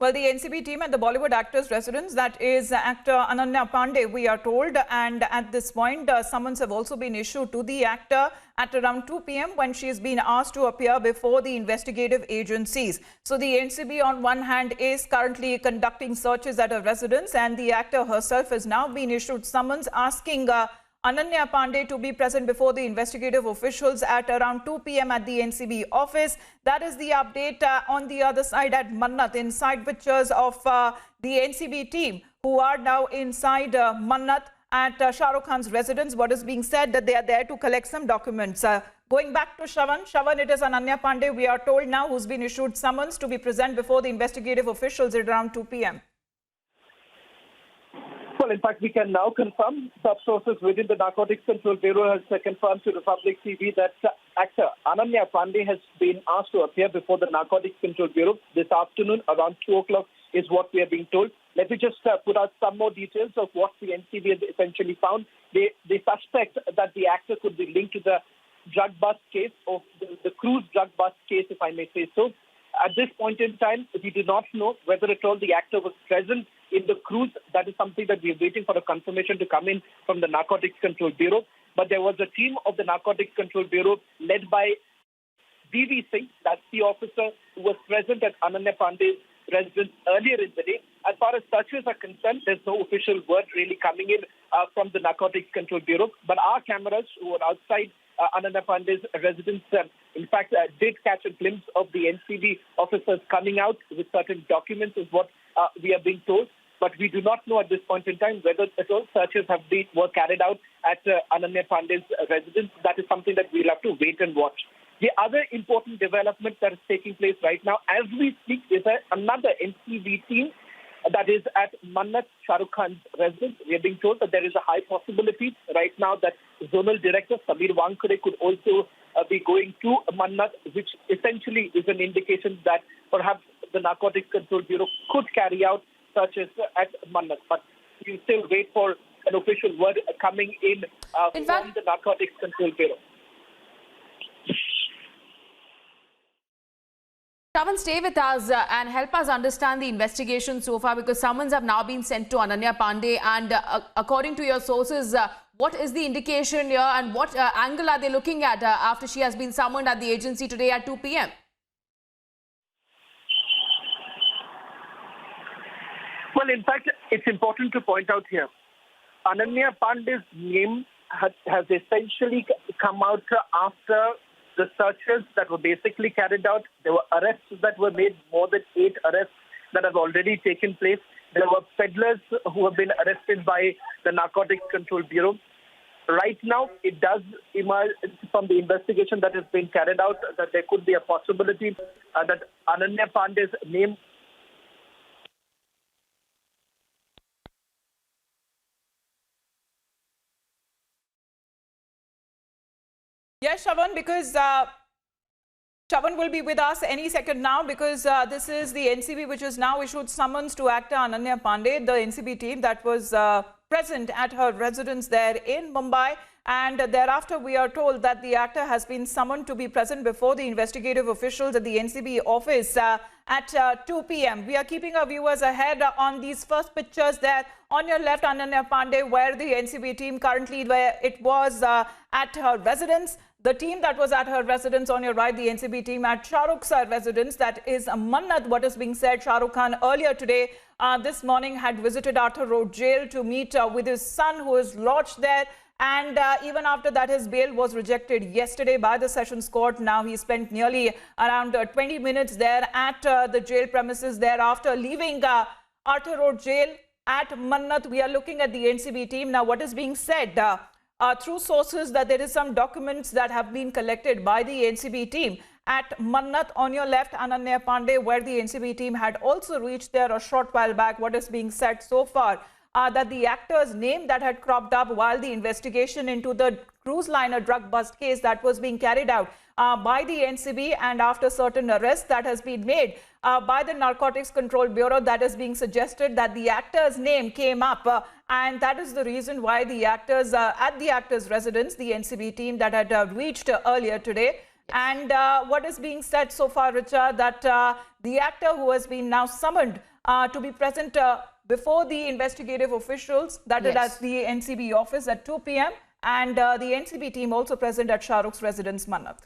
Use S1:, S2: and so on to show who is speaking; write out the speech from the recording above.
S1: Well, the NCB team at the Bollywood actors' residence, that is actor Ananya Pandey, we are told. And at this point, summons have also been issued to the actor at around 2 p.m. when she has been asked to appear before the investigative agencies. So the NCB on one hand is currently conducting searches at her residence, and the actor herself has now been issued summons asking Ananya Pandey to be present before the investigative officials at around 2 p.m. at the NCB office. That is the update. On the other side at Mannat, inside pictures of the NCB team who are now inside Mannat at Shah Rukh Khan's residence. What is being said that they are there to collect some documents. Going back to Shravan. Shravan, it is Ananya Pandey, we are told now, who's been issued summons to be present before the investigative officials at around 2 p.m.
S2: Well, in fact, we can now confirm. Sub-sources within the Narcotics Control Bureau has confirmed to Republic TV that actor Ananya Pandey has been asked to appear before the Narcotics Control Bureau this afternoon around 2 o'clock is what we are being told. Let me just put out some more details of what the NCB has essentially found. They suspect that the actor could be linked to the drug bust case, or the cruise drug bust case, if I may say so. At this point in time, we do not know whether at all the actor was present in the cruise. That is something that we are waiting for a confirmation to come in from the Narcotics Control Bureau. But there was a team of the Narcotics Control Bureau led by V.V. Singh, that's the officer who was present at Ananya Pandey's residence earlier in the day. As far as searches are concerned, there's no official word really coming in from the Narcotics Control Bureau. But our cameras who are outside Ananya Pandey's residence, in fact, did catch a glimpse of the NCB officers coming out with certain documents, is what we are being told. But we do not know at this point in time whether at all searches were carried out at Ananya Pandey's residence. That is something that we'll have to wait and watch. The other important development that is taking place right now, as we speak, is another NCB team that is at Mannat, Shah Rukh Khan's residence. We are being told that there is a high possibility right now that Zonal Director Samir Wankhede could also be going to Mannat, which essentially is an indication that perhaps the Narcotics Control Bureau could carry out searches at Mannat. But we still wait for an official word coming in from the Narcotics Control Bureau.
S3: Shravan, stay with us and help us understand the investigation so far, because summons have now been sent to Ananya Pandey, and according to your sources, what is the indication here and what angle are they looking at after she has been summoned at the agency today at 2 p.m.?
S2: Well, in fact, it's important to point out here, Ananya Pandey's name has essentially come out after the searches that were basically carried out. There were arrests that were made, more than 8 arrests that have already taken place. There were peddlers who have been arrested by the Narcotics Control Bureau. Right now, it does emerge from the investigation that has been carried out that there could be a possibility that Ananya Pandey's name
S1: Yes, Shravan, because Shravan will be with us any second now, because this is the NCB which has now issued summons to actor Ananya Pandey, the NCB team that was present at her residence there in Mumbai. And thereafter, we are told that the actor has been summoned to be present before the investigative officials at the NCB office at 2 p.m. We are keeping our viewers ahead on these first pictures there. On your left, Ananya Pandey, where the NCB team currently, where it was at her residence. The team that was at her residence on your right, the NCB team at Shah Rukh's residence, that is Mannat. What is being said, Shah Rukh Khan earlier today, this morning, had visited Arthur Road Jail to meet with his son, who is lodged there. And even after that, his bail was rejected yesterday by the Sessions Court. Now he spent nearly around 20 minutes there at the jail premises. Thereafter, leaving Arthur Road Jail at Mannat, we are looking at the NCB team. Now, what is being said through sources that there is some documents that have been collected by the NCB team at Mannat. On your left, Ananya Pandey, where the NCB team had also reached there a short while back. What is being said so far? That the actor's name that had cropped up while the investigation into the cruise liner drug bust case that was being carried out by the NCB, and after certain arrests that has been made by the Narcotics Control Bureau, that is being suggested that the actor's name came up, and that is the reason why the actors at the actor's residence, the NCB team that had reached earlier today, And what is being said so far, Richa, that the actor who has been now summoned to be present before the investigative officials, that is at the NCB office at 2 p.m. and the NCB team also present at Shah Rukh's residence, Mannat.